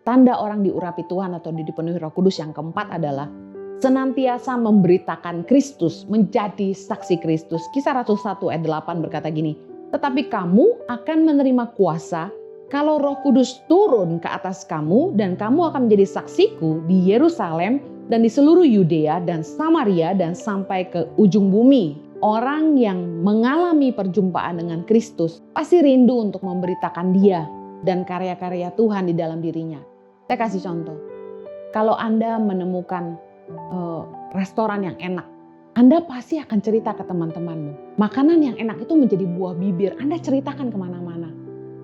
Tanda orang diurapi Tuhan atau dipenuhi Roh Kudus yang keempat adalah senantiasa memberitakan Kristus, menjadi saksi Kristus. Kisah Rasul 1 ayat 8 berkata gini, tetapi kamu akan menerima kuasa kalau Roh Kudus turun ke atas kamu, dan kamu akan menjadi saksiku di Yerusalem dan di seluruh Yudea dan Samaria dan sampai ke ujung bumi. Orang yang mengalami perjumpaan dengan Kristus pasti rindu untuk memberitakan Dia dan karya-karya Tuhan di dalam dirinya. Saya kasih contoh, kalau Anda menemukan restoran yang enak, Anda pasti akan cerita ke teman-temanmu. Makanan yang enak itu menjadi buah bibir, Anda ceritakan kemana-mana.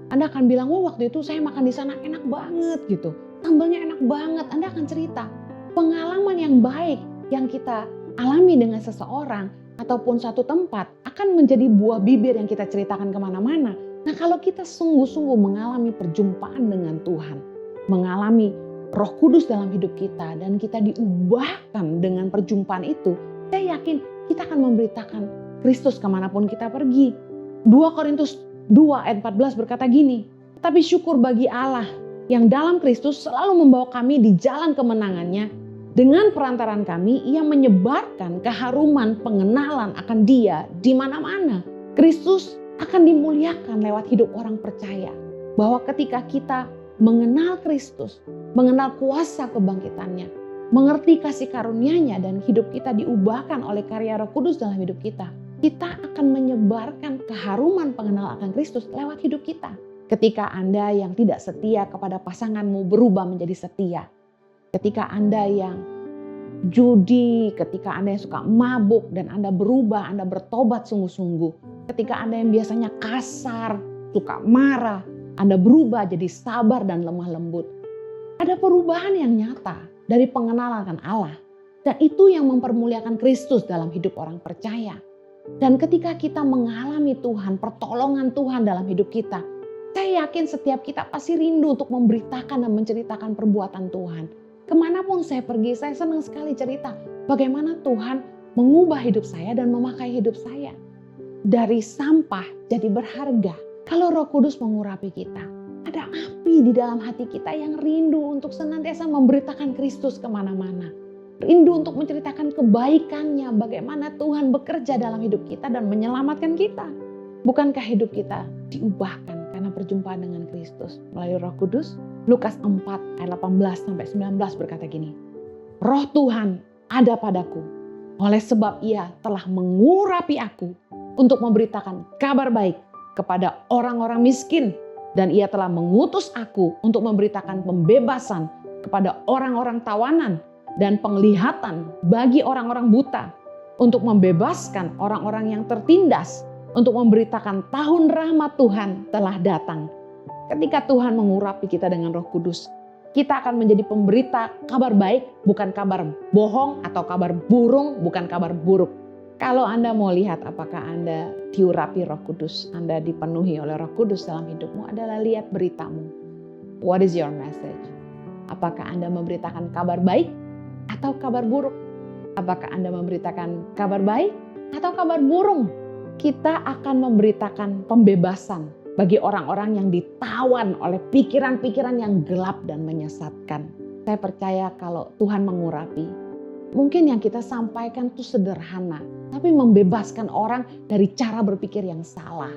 Anda akan bilang, wah waktu itu saya makan di sana enak banget gitu. Sambalnya enak banget, Anda akan cerita. Pengalaman yang baik yang kita alami dengan seseorang ataupun satu tempat akan menjadi buah bibir yang kita ceritakan kemana-mana. Nah kalau kita sungguh-sungguh mengalami perjumpaan dengan Tuhan, mengalami Roh Kudus dalam hidup kita dan kita diubahkan dengan perjumpaan itu, saya yakin kita akan memberitakan Kristus kemanapun kita pergi. 2 Korintus 2 ayat 14 berkata gini, tapi syukur bagi Allah yang dalam Kristus selalu membawa kami di jalan kemenangannya. Dengan perantaran kami, Ia menyebarkan keharuman pengenalan akan Dia di mana-mana. Kristus akan dimuliakan lewat hidup orang percaya. Bahwa ketika kita mengenal Kristus, mengenal kuasa kebangkitannya, mengerti kasih karunia-Nya dan hidup kita diubahkan oleh karya Roh Kudus dalam hidup kita, kita akan menyebarkan keharuman pengenalan akan Kristus lewat hidup kita. Ketika Anda yang tidak setia kepada pasanganmu berubah menjadi setia. Ketika Anda yang judi, ketika Anda yang suka mabuk dan Anda berubah, Anda bertobat sungguh-sungguh. Ketika Anda yang biasanya kasar, suka marah, Anda berubah jadi sabar dan lemah lembut. Ada perubahan yang nyata dari pengenalan akan Allah. Dan itu yang mempermuliakan Kristus dalam hidup orang percaya. Dan ketika kita mengalami Tuhan, pertolongan Tuhan dalam hidup kita, saya yakin setiap kita pasti rindu untuk memberitakan dan menceritakan perbuatan Tuhan. Kemanapun saya pergi, saya senang sekali cerita bagaimana Tuhan mengubah hidup saya dan memakai hidup saya. Dari sampah jadi berharga. Kalau Roh Kudus mengurapi kita, ada api di dalam hati kita yang rindu untuk senantiasa memberitakan Kristus kemana-mana. Rindu untuk menceritakan kebaikannya, bagaimana Tuhan bekerja dalam hidup kita dan menyelamatkan kita. Bukankah hidup kita diubahkan karena perjumpaan dengan Kristus melalui Roh Kudus? Lukas 4 ayat 18-19 berkata gini, Roh Tuhan ada padaku, oleh sebab Ia telah mengurapi aku untuk memberitakan kabar baik kepada orang-orang miskin, dan Ia telah mengutus aku untuk memberitakan pembebasan kepada orang-orang tawanan dan penglihatan bagi orang-orang buta, untuk membebaskan orang-orang yang tertindas, untuk memberitakan tahun rahmat Tuhan telah datang. Ketika Tuhan mengurapi kita dengan Roh Kudus, kita akan menjadi pemberita kabar baik, bukan kabar bohong, atau kabar burung, bukan kabar buruk. Kalau Anda mau lihat apakah Anda diurapi Roh Kudus, Anda dipenuhi oleh Roh Kudus dalam hidupmu, adalah lihat beritamu. What is your message? Apakah Anda memberitakan kabar baik atau kabar buruk? Apakah Anda memberitakan kabar baik atau kabar burung? Kita akan memberitakan pembebasan bagi orang-orang yang ditawan oleh pikiran-pikiran yang gelap dan menyesatkan. Saya percaya kalau Tuhan mengurapi, mungkin yang kita sampaikan itu sederhana, tapi membebaskan orang dari cara berpikir yang salah.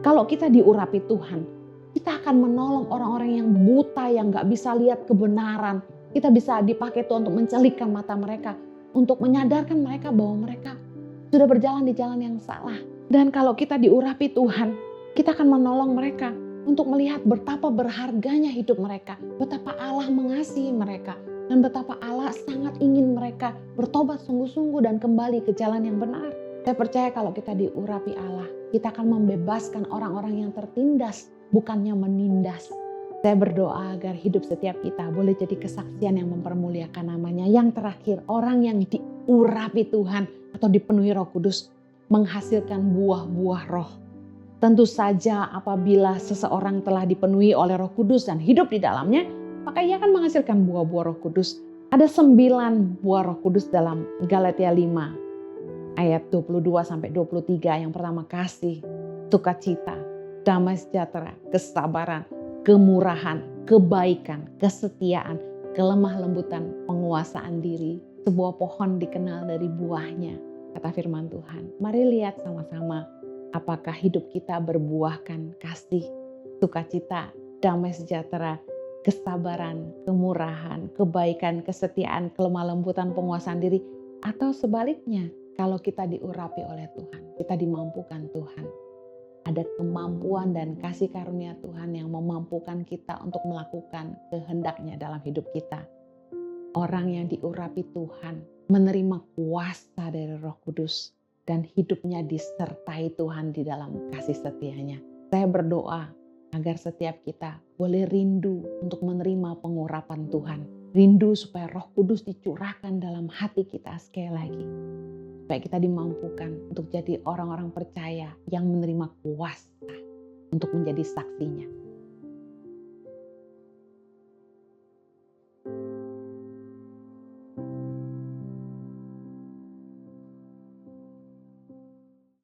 Kalau kita diurapi Tuhan, kita akan menolong orang-orang yang buta, yang gak bisa lihat kebenaran. Kita bisa dipakai Tuhan untuk mencelikkan mata mereka, untuk menyadarkan mereka bahwa mereka sudah berjalan di jalan yang salah. Dan kalau kita diurapi Tuhan, kita akan menolong mereka untuk melihat betapa berharganya hidup mereka, betapa Allah mengasihi mereka, dan betapa Allah sangat ingin mereka bertobat sungguh-sungguh dan kembali ke jalan yang benar. Saya percaya kalau kita diurapi Allah, kita akan membebaskan orang-orang yang tertindas, bukannya menindas. Saya berdoa agar hidup setiap kita boleh jadi kesaksian yang mempermuliakan namanya. Yang terakhir, orang yang diurapi Tuhan atau dipenuhi Roh Kudus menghasilkan buah-buah roh. Tentu saja apabila seseorang telah dipenuhi oleh Roh Kudus dan hidup di dalamnya, maka ia akan menghasilkan buah-buah Roh Kudus. Ada 9 buah Roh Kudus dalam Galatia 5 ayat 22-23. Yang pertama, kasih, sukacita, damai sejahtera, kesabaran, kemurahan, kebaikan, kesetiaan, kelemah lembutan, penguasaan diri. Sebuah pohon dikenal dari buahnya, kata firman Tuhan. Mari lihat sama-sama apakah hidup kita berbuahkan kasih, sukacita, damai sejahtera, kesabaran, kemurahan, kebaikan, kesetiaan, kelemah lembutan, penguasaan diri. Atau sebaliknya, kalau kita diurapi oleh Tuhan, kita dimampukan Tuhan. Ada kemampuan dan kasih karunia Tuhan yang memampukan kita untuk melakukan kehendaknya dalam hidup kita. Orang yang diurapi Tuhan menerima kuasa dari Roh Kudus dan hidupnya disertai Tuhan di dalam kasih setianya. Saya berdoa agar setiap kita boleh rindu untuk menerima pengurapan Tuhan. Rindu supaya Roh Kudus dicurahkan dalam hati kita sekali lagi. Supaya kita dimampukan untuk jadi orang-orang percaya yang menerima kuasa untuk menjadi saksinya.